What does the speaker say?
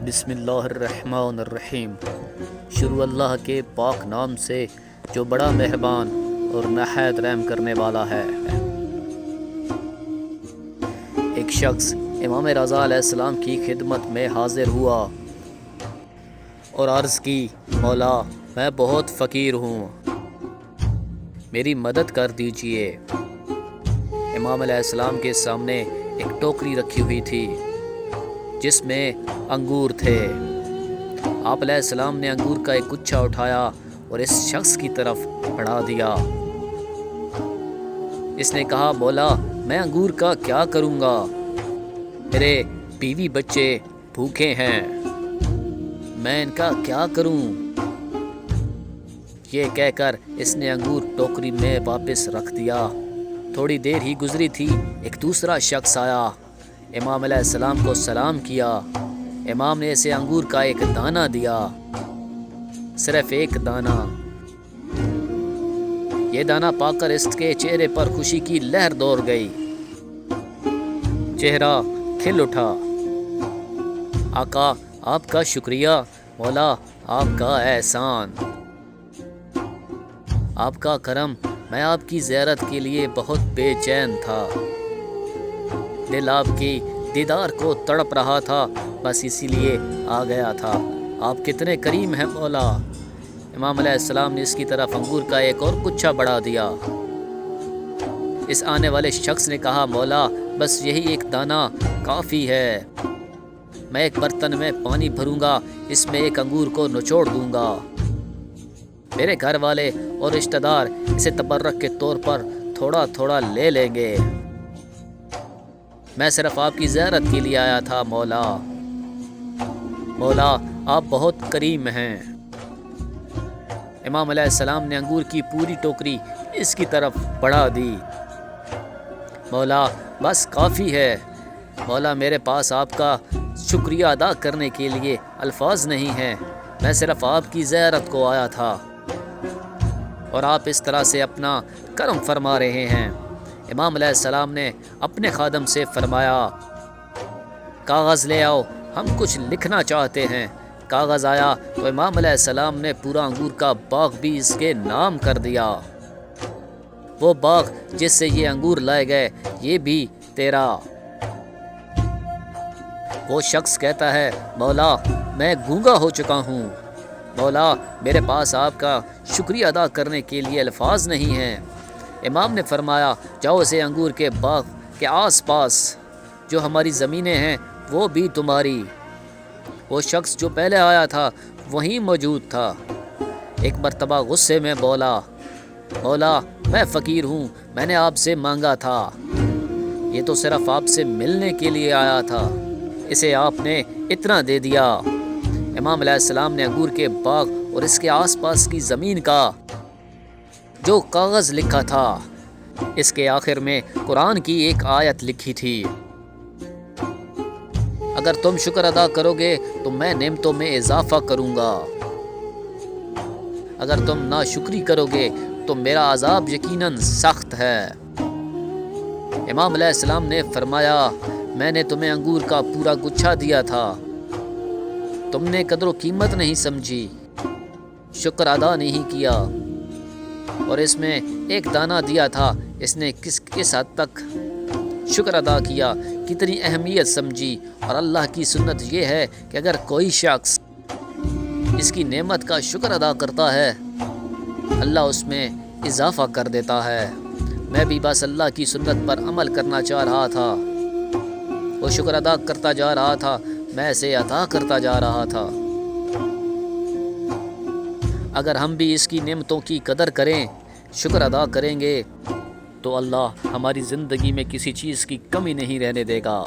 بسم اللہ الرحمن الرحیم۔ شروع اللہ کے پاک نام سے جو بڑا مہربان اور نہایت رحم کرنے والا ہے۔ ایک شخص امام رضا علیہ السلام کی خدمت میں حاضر ہوا اور عرض کی، مولا میں بہت فقیر ہوں، میری مدد کر دیجئے۔ امام علیہ السلام کے سامنے ایک ٹوکری رکھی ہوئی تھی جس میں انگور تھے۔ آپ علیہ السلام نے انگور کا ایک گچھا اٹھایا اور اس شخص کی طرف بڑھا دیا۔ اس نے کہا، مولا میں انگور کا کیا کروں گا، میرے بیوی بچے بھوکے ہیں، میں ان کا کیا کروں؟ یہ کہہ کر اس نے انگور ٹوکری میں واپس رکھ دیا۔ تھوڑی دیر ہی گزری تھی، ایک دوسرا شخص آیا، امام علیہ السلام کو سلام کیا۔ امام نے اسے انگور کا ایک دانہ دیا، صرف ایک دانہ۔ یہ دانہ پا کر اس کے چہرے پر خوشی کی لہر دوڑ گئی، چہرہ کھل اٹھا۔ آقا آپ کا شکریہ، مولا آپ کا احسان، آپ کا کرم، میں آپ کی زیارت کے لیے بہت بے چین تھا، دل آپ کی دیدار کو تڑپ رہا تھا، بس اسی لیے آ گیا تھا۔ آپ کتنے کریم ہیں مولا۔ امام علیہ السلام نے اس کی طرف انگور کا ایک اور گچھا بڑھا دیا۔ اس آنے والے شخص نے کہا، مولا بس یہی ایک دانہ کافی ہے، میں ایک برتن میں پانی بھروں گا، اس میں ایک انگور کو نچوڑ دوں گا، میرے گھر والے اور رشتہ دار اسے تبرک کے طور پر تھوڑا تھوڑا لے لیں گے، میں صرف آپ کی زیارت کے لیے آیا تھا مولا۔ مولا آپ بہت کریم ہیں۔ امام علیہ السلام نے انگور کی پوری ٹوکری اس کی طرف بڑھا دی۔ مولا بس کافی ہے، مولا میرے پاس آپ کا شکریہ ادا کرنے کے لیے الفاظ نہیں ہیں، میں صرف آپ کی زیارت کو آیا تھا اور آپ اس طرح سے اپنا کرم فرما رہے ہیں۔ امام علیہ السلام نے اپنے خادم سے فرمایا، کاغذ لے آؤ، ہم کچھ لکھنا چاہتے ہیں۔ کاغذ آیا تو امام علیہ السلام نے پورا انگور کا باغ بھی اس کے نام کر دیا۔ وہ باغ جس سے یہ انگور لائے گئے، یہ بھی تیرا۔ وہ شخص کہتا ہے، مولا میں گونگا ہو چکا ہوں، مولا میرے پاس آپ کا شکریہ ادا کرنے کے لیے الفاظ نہیں ہیں۔ امام نے فرمایا، جاؤ اسے انگور کے باغ کے آس پاس جو ہماری زمینیں ہیں وہ بھی تمہاری۔ وہ شخص جو پہلے آیا تھا وہیں موجود تھا، ایک مرتبہ غصے میں بولا، مولا میں فقیر ہوں، میں نے آپ سے مانگا تھا، یہ تو صرف آپ سے ملنے کے لیے آیا تھا، اسے آپ نے اتنا دے دیا۔ امام علیہ السلام نے انگور کے باغ اور اس کے آس پاس کی زمین کا جو کاغذ لکھا تھا، اس کے آخر میں قرآن کی ایک آیت لکھی تھی، اگر تم شکر ادا کرو گے تو میں نعمتوں میں اضافہ کروں گا، اگر تم ناشکری کرو گے تو میرا عذاب یقیناً سخت ہے۔ امام علیہ السلام نے فرمایا، میں نے تمہیں انگور کا پورا گچھا دیا تھا، تم نے قدر و قیمت نہیں سمجھی، شکر ادا نہیں کیا، اور اس میں ایک دانہ دیا تھا، اس نے کس حد تک شکر ادا کیا، کتنی اہمیت سمجھی۔ اور اللہ کی سنت یہ ہے کہ اگر کوئی شخص اس کی نعمت کا شکر ادا کرتا ہے، اللہ اس میں اضافہ کر دیتا ہے۔ میں بھی بس اللہ کی سنت پر عمل کرنا چاہ رہا تھا، وہ شکر ادا کرتا جا رہا تھا، میں اسے عطا کرتا جا رہا تھا۔ اگر ہم بھی اس کی نعمتوں کی قدر کریں، شکر ادا کریں گے، تو اللہ ہماری زندگی میں کسی چیز کی کمی نہیں رہنے دے گا۔